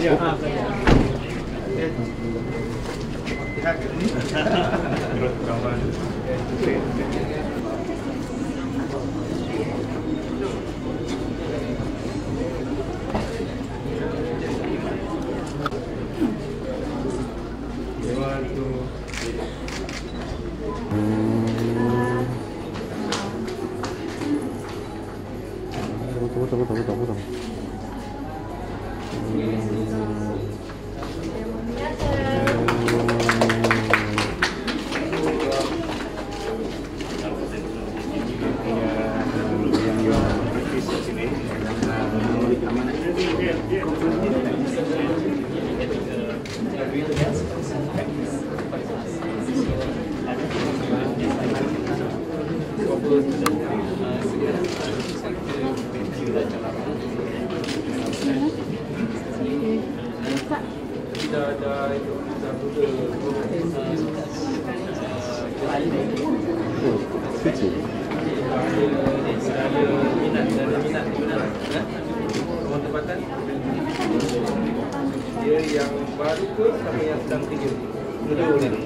belanja. Tunggu. Dia yang baru ke sama yang sedang kerja? Dua-dua ni.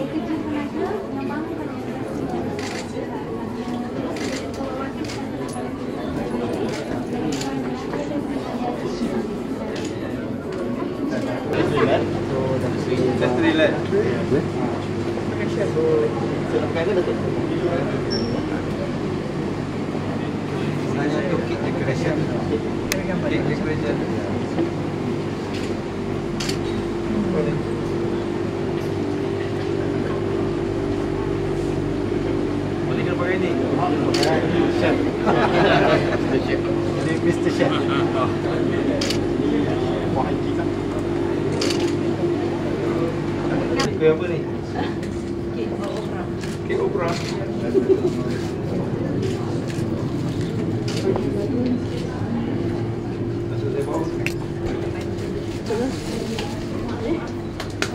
Trailer. Sebenarnya tu kit decoration. Kit decoration. Boleh kena pakai ni. Chef. Ini Mr. Chef. Kue apa ni? Kek opera. Kek opera. Masuk saya bawa.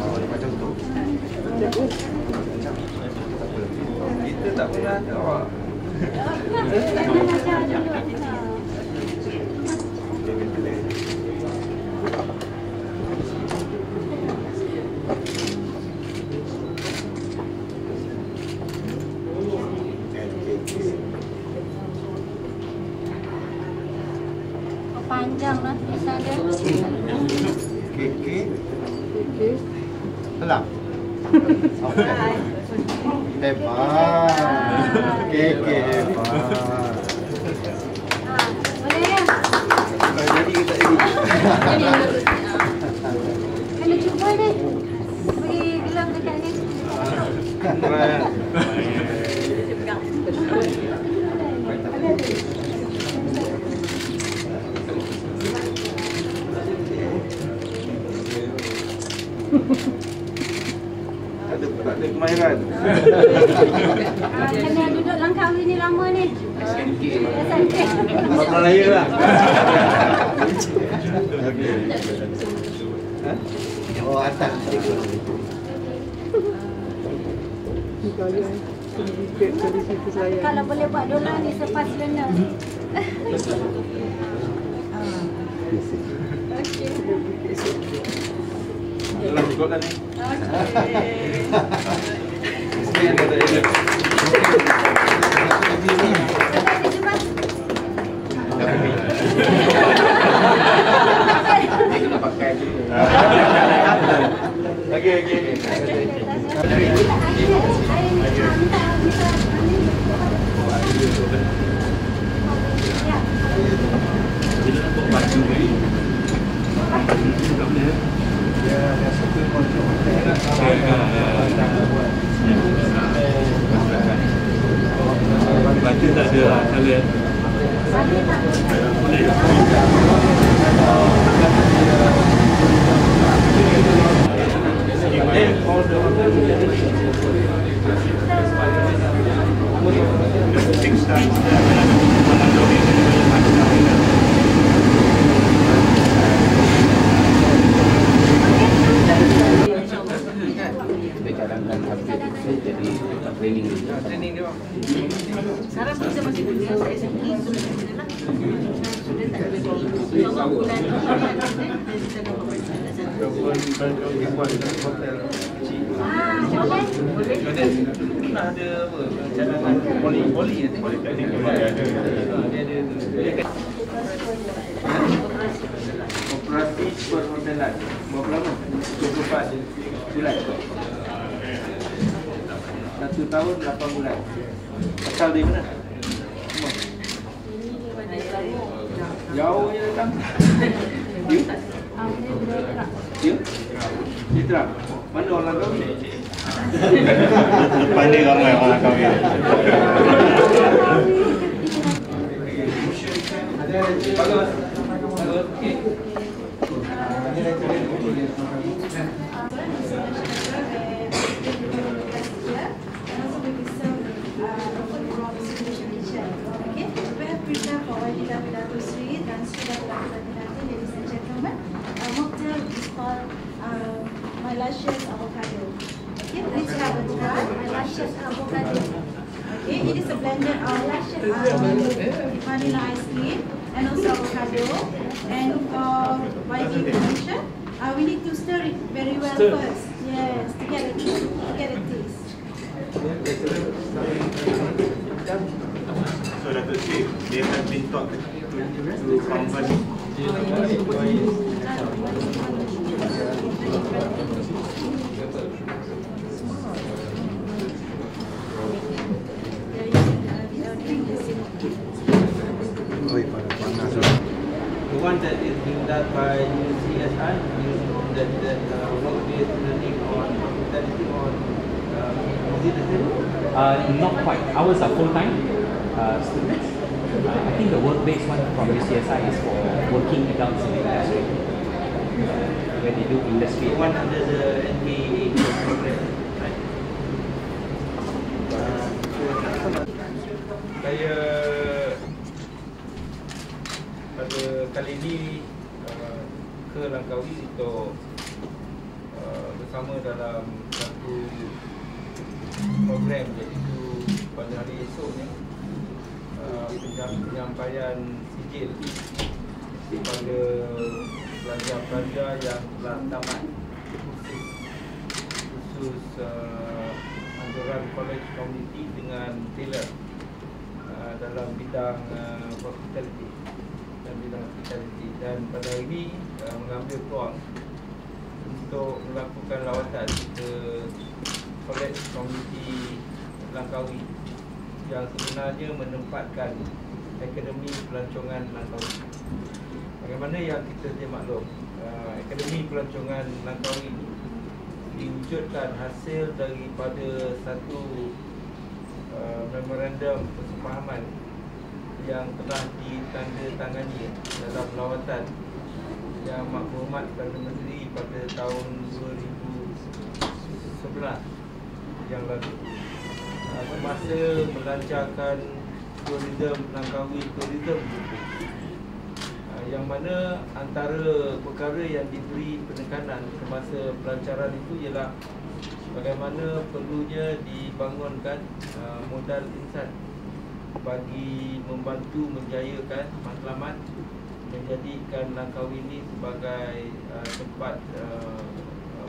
Oh, dia macam tu. Kita tak pernah ada awak. Panjang lah tulisan dia. Keke. Alam. Hebat. Keke hebat. Boleh ya? Jadi kita ini. Kena cuba deh. Beri gelang dekat ni. Tak ada kemahiran. Kena duduk Langkawi ni lama ni. SMK. Orang raya lah. Oh, atas. Kalau boleh buat dolar ni selepas lena. Okey. Dalam ikut lah ni. Okey. Yang kata dia. Dia kena pakai dulu. Okey. Bila nak buat baju ni, tak boleh. Dia suka kontrol. Baju tak ada lah, kalian. Boleh. Training dia. Sekarang kita masih kuliah, saya SMK. Sudah lah. Sudah tak boleh bawa. Bawa bulan. Kita dah bawa. Dia buat hotel kecil. Boleh. Pernah ada apa? Cadangan poli ada. Politeknik memang dia ada. Dia ada tu. Operasi perhotelan. Berapa lama? 24 bulan. 1 tahun 8 bulan. Asal dari mana? Semua. Jauh je datang. You? Citra. Mana orang kau ni? Depan ni ramai orang kahwin. Bagus. Bagus. Okey. My luscious avocado. Okay, please have a try. My luscious avocado. Okay, it is a blended luscious vanilla ice cream and also avocado. And for YB condition, we need to stir it very well first. Yes, to get a taste. So Datuk Sri, dia have been taught to convert. The one that is being done by CSI, that work with learning on hospitality on is it the same? Not quite. Ours are full-time students. I think the work-based one from UCSI is for working adults in the industry, where they do industry. The one under the NPA program, right? Saya pada kali ini ke Langkawi untuk bersama dalam satu program, iaitu pada hari esok ni penyampaian sijil kepada pelajar-pelajar yang telah tamat khusus anjuran College Community dengan Taylor dalam bidang hospitality dan pada hari ini mengambil peluang untuk melakukan lawatan ke College Community Langkawi yang sebenarnya menempatkan Akademi Pelancongan Langkawi. Bagaimana yang kita sedia maklum, Akademi Pelancongan Langkawi ini diwujudkan hasil daripada satu memorandum persefahaman yang telah ditandatangani dalam lawatan Yang Berhormat Perdana Menteri pada tahun 2011 yang lalu, semasa melancarkan tourism Langkawi Tourism, yang mana antara perkara yang diberi penekanan semasa pelancaran itu ialah bagaimana perlunya dibangunkan modal insan bagi membantu menjayakan matlamat, menjadikan Langkawi ini sebagai tempat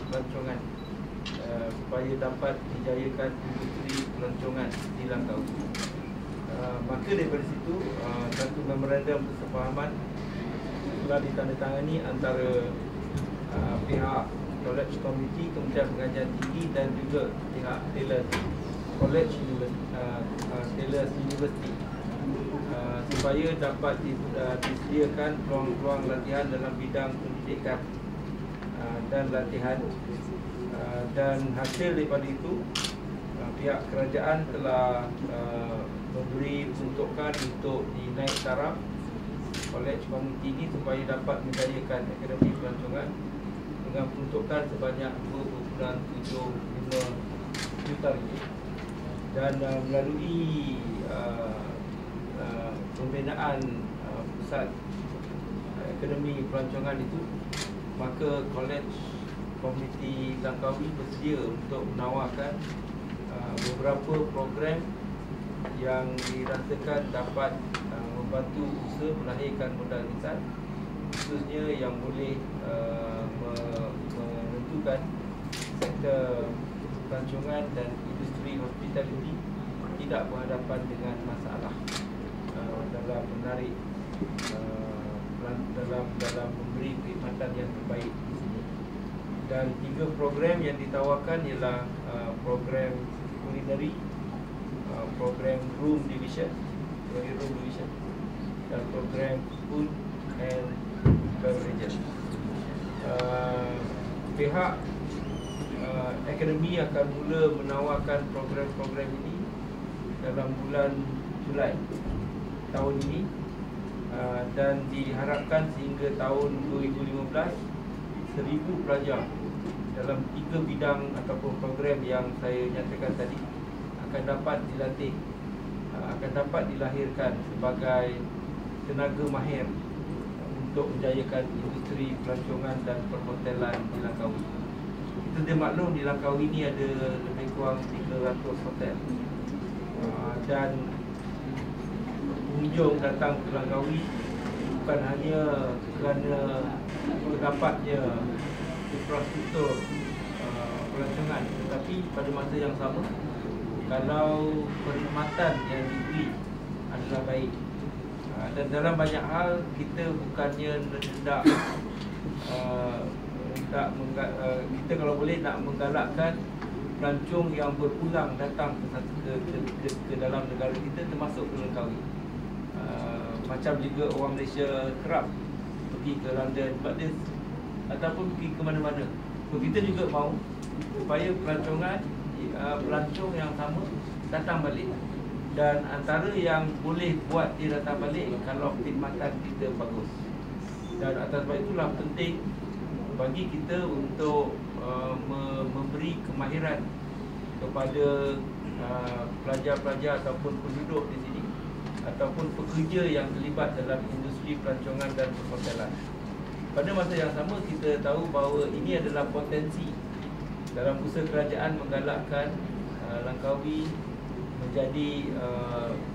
pelancongan supaya dapat dijayakan industri pelancongan di Langkawi. Maka daripada situ satu memorandum persefahaman telah ditandatangani antara pihak College Committee, Kementerian Pengajian Tinggi dan juga pihak Taylor College Taylor University supaya dapat disediakan peluang-peluang latihan dalam bidang pendidikan dan latihan, dan hasil daripada itu pihak kerajaan telah memberi peruntukan untuk dinaik taraf College Community ini supaya dapat menjayakan Akademi Pelancongan dengan peruntukan sebanyak 2.75 juta ringgit. Dan melalui pembinaan pusat Akademi Pelancongan itu, maka College Community Langkawi bersedia untuk menawarkan beberapa program yang dirasakan dapat membantu usaha melahirkan modal insan, khususnya yang boleh memastikan sektor pelancongan dan industri hospitality tidak berhadapan dengan masalah dalam menarik dalam memberi perkhidmatan yang terbaik di sini. Dan 3 program yang ditawarkan ialah program culinary, program room division, dan program food and beverages. Pihak akademi akan mula menawarkan program-program ini dalam bulan Julai tahun ini, dan diharapkan sehingga tahun 2015 1,000 pelajar dalam 3 bidang ataupun program yang saya nyatakan tadi akan dapat dilatih, akan dapat dilahirkan sebagai tenaga mahir untuk menjayakan industri pelancongan dan perhotelan di Langkawi. Kita dimaklum di Langkawi ni ada lebih kurang 300 hotel, dan pengunjung datang ke Langkawi bukan hanya kerana terdapatnya infrastruktur pelancongan, tetapi pada masa yang sama kalau perkhidmatan yang diberi adalah baik. Dan dalam banyak hal kita bukannya hendak kita kalau boleh nak menggalakkan pelancong yang berulang datang ke dalam negara kita, termasuk ke Langkawi. Macam juga orang Malaysia kerap pergi ke London, Paris ataupun pergi ke mana-mana. So, kita juga mahu supaya pelancong yang sama datang balik. Dan antara yang boleh buat dia datang balik kalau perkhidmatan kita bagus. Dan atas sebab itulah penting bagi kita untuk memberi kemahiran kepada pelajar-pelajar ataupun penduduk di sini, ataupun pekerja yang terlibat dalam industri pelancongan dan perhotelan. Pada masa yang sama kita tahu bahawa ini adalah potensi dalam usaha kerajaan menggalakkan Langkawi menjadi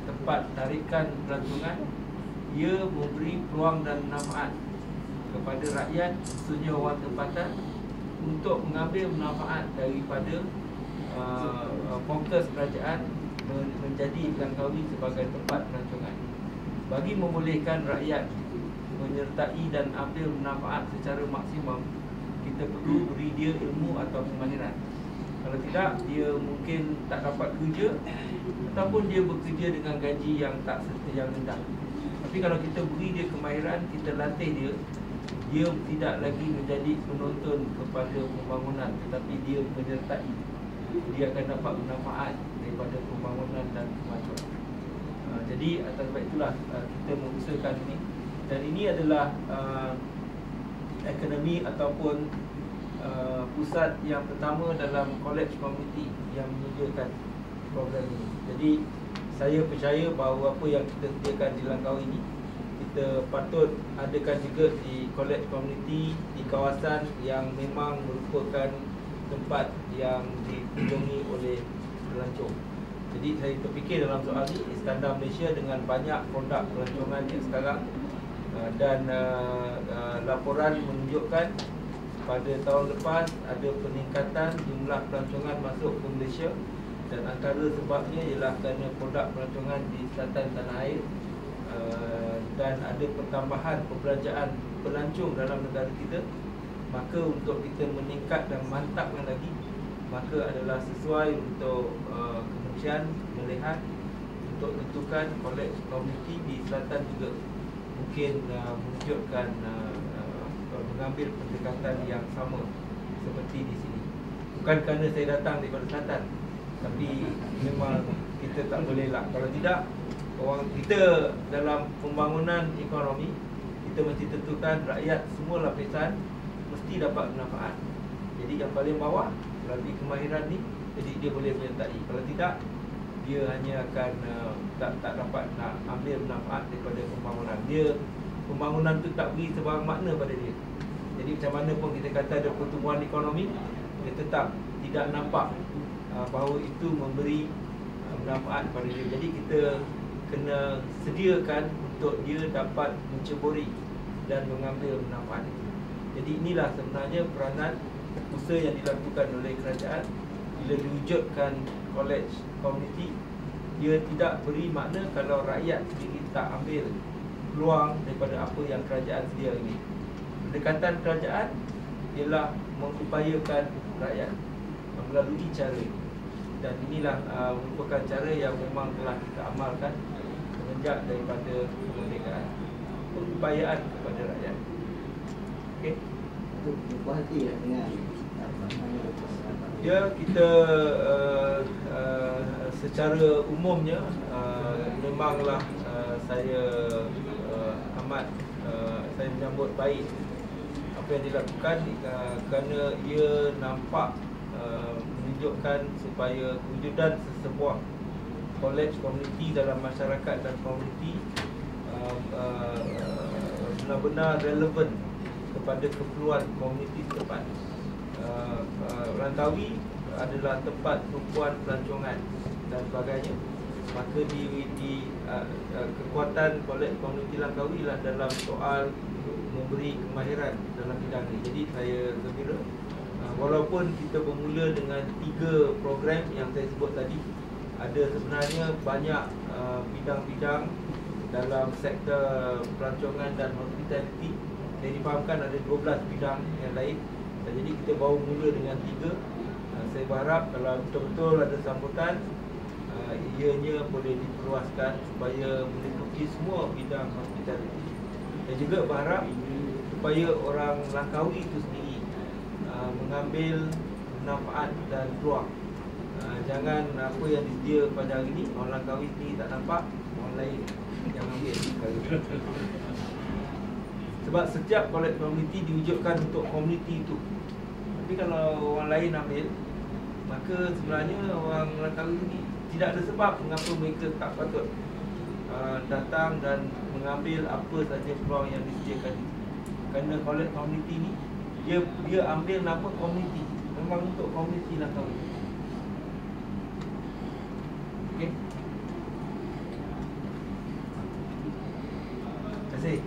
tempat tarikan pelancongan. Ia memberi peluang dan manfaat kepada rakyat, khususnya orang tempatan, untuk mengambil manfaat daripada fokus kerajaan menjadi Langkawi sebagai tempat pelancongan. Bagi membolehkan rakyat menyertai dan ambil manfaat secara maksimum, kita perlu beri dia ilmu atau kemahiran. Kalau tidak, dia mungkin tak dapat kerja ataupun dia bekerja dengan gaji yang yang rendah. Tapi kalau kita beri dia kemahiran, kita latih dia, dia tidak lagi menjadi penonton kepada pembangunan, tetapi dia menyertai. Dia akan dapat manfaat daripada pembangunan dan kemajuan. Jadi atas sebab itulah kita mengusahakan ini. Dan ini adalah akademi ataupun pusat yang pertama dalam college community yang menyediakan program ini. Jadi saya percaya bahawa apa yang kita sediakan di Langkawi ini, kita patut adakan juga di college community di kawasan yang memang merupakan tempat yang dikunjungi oleh pelancong. Jadi saya terfikir dalam soal ini, Iskandar Malaysia dengan banyak produk pelancongan yang sekarang, dan laporan menunjukkan pada tahun lepas ada peningkatan jumlah pelancongan masuk ke Malaysia, dan antara sebabnya ialah kerana produk pelancongan di selatan tanah air, dan ada pertambahan perbelanjaan pelancong dalam negara kita. Maka untuk kita meningkat dan mantapkan lagi, maka adalah sesuai untuk kementerian melihat untuk tentukan college community di selatan juga mungkin menunjukkan mengambil pendekatan yang sama seperti di sini. Bukan kerana saya datang daripada selatan, tapi memang kita tak boleh lah. Kalau tidak, orang kita dalam pembangunan ekonomi, kita mesti tentukan rakyat semua lapisan mesti dapat manfaat. Jadi yang paling bawah melalui kemahiran ni, jadi dia boleh menyertai. Kalau tidak, dia hanya akan tak dapat nak ambil manfaat daripada pembangunan. Pembangunan tu tak beri sebarang makna pada dia. Jadi macam mana pun kita kata ada pertumbuhan ekonomi, dia tetap tidak nampak bahawa itu memberi manfaat kepada dia. Jadi kita kena sediakan untuk dia dapat menceburi dan mengambil manfaat itu. Jadi inilah sebenarnya peranan usaha yang dilakukan oleh kerajaan bila diwujudkan college community, dia tidak beri makna kalau rakyat sendiri tak ambil peluang daripada apa yang kerajaan sedia ini. Pendekatan kerajaan ialah mengupayakan rakyat melalui cara ini. Dan inilah merupakan cara yang memang telah kita amalkan semenjak daripada kemerdekaan. Pengupayaan kepada rakyat. Okey. Itu puas hati ya dengan Ya, kita secara umumnya memanglah saya amat saya menyambut baik apa yang dilakukan kerana ia nampak menunjukkan supaya kewujudan sesebuah college community dalam masyarakat dan komuniti benar-benar relevan kepada keperluan komuniti setempat. Langkawi adalah tempat tumpuan pelancongan dan sebagainya. Maka kekuatan kolej komuniti Langkawi ialah dalam soal memberi kemahiran dalam bidang ini. Jadi saya gembira walaupun kita bermula dengan 3 program yang saya sebut tadi, ada sebenarnya banyak bidang-bidang dalam sektor pelancongan dan hospitality. Saya difahamkan ada 12 bidang yang lain. Jadi kita baru mula dengan 3. Saya berharap kalau betul-betul ada sambutan, ianya boleh diperluaskan supaya meliputi semua bidang hospitality. Saya juga berharap supaya orang Langkawi itu sendiri mengambil manfaat dan peluang. Jangan apa yang disediakan pada hari ini orang Langkawi sendiri tak nampak, orang lain yang ambil. Sebab setiap college community diwujudkan untuk komuniti itu. Tapi kalau orang lain ambil, maka sebenarnya orang Langkawi ini tidak ada sebab mengapa mereka tak patut datang dan mengambil apa saja peluang yang disediakan itu. Kerana college community ini dia ambil nama komuniti, memang untuk komuniti Langkawi. Okey. Terima kasih.